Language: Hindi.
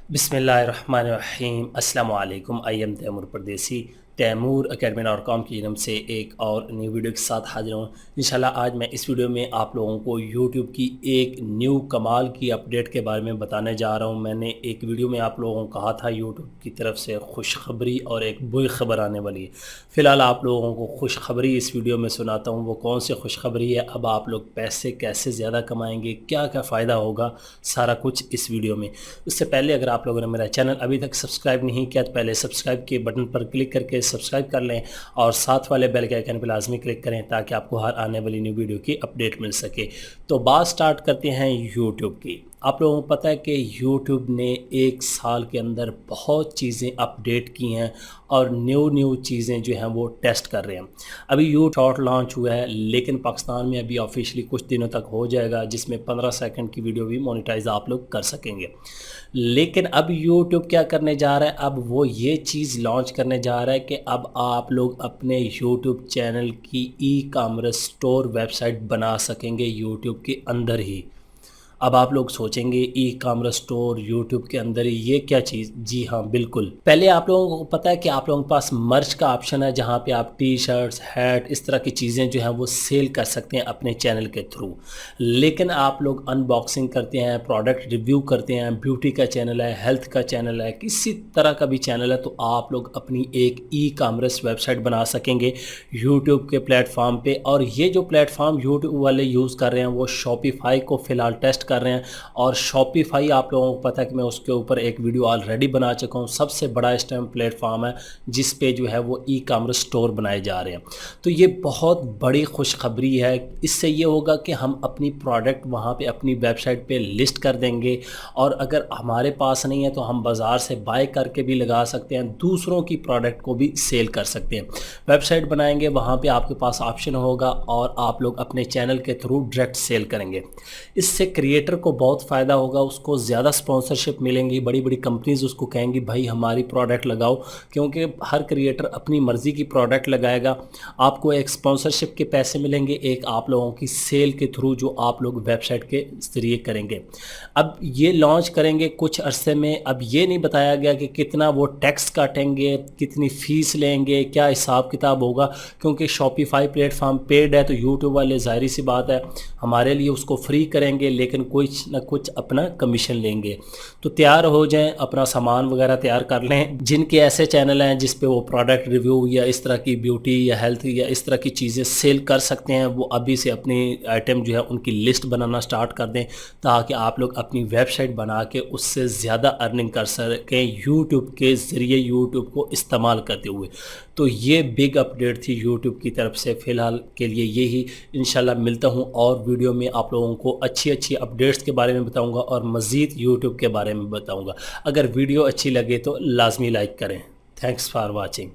बिस्मिल्लाहिर्रहमानिर्रहीम अस्सलाम वालेकुम। आई एम तैमूर परदेसी तैमूर academy.com की जन्म से एक और न्यू वीडियो के साथ हाजिर हूँ। इंशाल्लाह आज मैं इस वीडियो में आप लोगों को यूट्यूब की एक न्यू कमाल की अपडेट के बारे में बताने जा रहा हूँ। मैंने एक वीडियो में आप लोगों को कहा था यूट्यूब की तरफ से खुशखबरी और एक बुरी खबर आने वाली है। फ़िलहाल आप लोगों को खुशखबरी इस वीडियो में सुनाता हूँ। वो कौन सी खुशखबरी है, अब आप लोग पैसे कैसे ज़्यादा कमाएँगे, क्या क्या फ़ायदा होगा, सारा कुछ इस वीडियो में। उससे पहले अगर आप लोगों ने मेरा चैनल अभी तक सब्सक्राइब नहीं किया तो पहले सब्सक्राइब के बटन पर क्लिक करके सब्सक्राइब कर लें और साथ वाले बेल के आइकन पर लाजमी क्लिक करें ताकि आपको हर आने वाली न्यू वीडियो की अपडेट मिल सके। तो बात स्टार्ट करते हैं यूट्यूब की। आप लोगों को पता है कि यूट्यूब ने एक साल के अंदर बहुत चीज़ें अपडेट की हैं और न्यू चीज़ें जो हैं वो टेस्ट कर रहे हैं। अभी यूट्यूब शॉर्ट लॉन्च हुआ है लेकिन पाकिस्तान में अभी ऑफिशियली कुछ दिनों तक हो जाएगा, जिसमें 15 सेकंड की वीडियो भी मोनेटाइज आप लोग कर सकेंगे। लेकिन अब यूट्यूब क्या करने जा रहा है, अब वो ये चीज़ लॉन्च करने जा रहा है कि अब आप लोग अपने यूट्यूब चैनल की ई कॉमर्स स्टोर वेबसाइट बना सकेंगे यूट्यूब के अंदर ही। अब आप लोग सोचेंगे ई कॉमर्स स्टोर यूट्यूब के अंदर ही, ये क्या चीज़? जी हाँ, बिल्कुल। पहले आप लोगों को पता है कि आप लोगों के पास मर्च का ऑप्शन है जहाँ पे आप टी शर्ट्स, हैट, इस तरह की चीज़ें जो हैं वो सेल कर सकते हैं अपने चैनल के थ्रू। लेकिन आप लोग अनबॉक्सिंग करते हैं, प्रोडक्ट रिव्यू करते हैं, ब्यूटी का चैनल है, हेल्थ का चैनल है, किसी तरह का भी चैनल है, तो आप लोग अपनी एक ई कॉमर्स वेबसाइट बना सकेंगे यूट्यूब के प्लेटफॉर्म पे। और ये जो प्लेटफॉर्म यूट्यूब वाले यूज़ कर रहे हैं वो शॉपिफाई को फ़िलहाल टेस्ट कर रहे हैं। और शॉपिफाई आप लोगों को पता है कि मैं उसके ऊपर एक वीडियो ऑलरेडी बना चुका हूँ। सबसे बड़ा इस टाइम प्लेटफॉर्म है जिस पे जो है वो ई कॉमर्स स्टोर बनाए जा रहे हैं। तो ये बहुत बड़ी खुशखबरी है। इससे ये होगा कि हम अपनी प्रोडक्ट वहाँ पे अपनी वेबसाइट पे लिस्ट कर देंगे और अगर हमारे पास नहीं है तो हम बाज़ार से बाय करके भी लगा सकते हैं, दूसरों की प्रोडक्ट को भी सेल कर सकते हैं। वेबसाइट बनाएंगे, वहाँ पे आपके पास ऑप्शन होगा और आप लोग अपने चैनल के थ्रू डायरेक्ट सेल करेंगे। इससे क्रिएटर को बहुत फ़ायदा होगा, उसको ज़्यादा स्पॉन्सरशिप मिलेंगी, बड़ी बड़ी कंपनीज उसको कहेंगी भाई हमारी प्रोडक्ट लगाओ, क्योंकि हर क्रिएटर अपनी मर्ज़ी की प्रोडक्ट लगाएगा। आपको एक स्पॉन्सरशिप के पैसे मिलेंगे, एक आप लोगों की सेल के थ्रू जो आप लोग वेबसाइट के ज़रिए करेंगे। अब ये लॉन्च करेंगे कुछ अरसे में। अब ये नहीं बताया गया कि कितना वो टैक्स काटेंगे, कितनी फ़ीस लेंगे, क्या हिसाब किताब होगा, क्योंकि शॉपिफाई प्लेटफॉर्म पेड है तो यूट्यूब वाले ज़ाहिर सी बात है हमारे लिए उसको फ्री करेंगे लेकिन कुछ ना कुछ अपना कमीशन लेंगे। तो तैयार हो जाएं, अपना सामान वगैरह तैयार कर लें। जिनके ऐसे चैनल हैं जिस पे वो प्रोडक्ट रिव्यू या इस तरह की ब्यूटी या हेल्थ या इस तरह की चीज़ें सेल कर सकते हैं, वो अभी से अपनी आइटम जो है उनकी लिस्ट बनाना स्टार्ट कर दें ताकि आप लोग अपनी वेबसाइट बना के उससे ज़्यादा अर्निंग कर सकें यूट्यूब के ज़रिए, यूट्यूब को इस्तेमाल करते हुए। तो ये बिग अपडेट थी यूट्यूब की तरफ से। फ़िलहाल के लिए यही, इंशाल्लाह मिलता हूँ और वीडियो में आप लोगों को अच्छी अपडेट्स के बारे में बताऊँगा और मज़ीद यूट्यूब के बारे में बताऊँगा। अगर वीडियो अच्छी लगे तो लाजमी लाइक करें। Thanks for watching.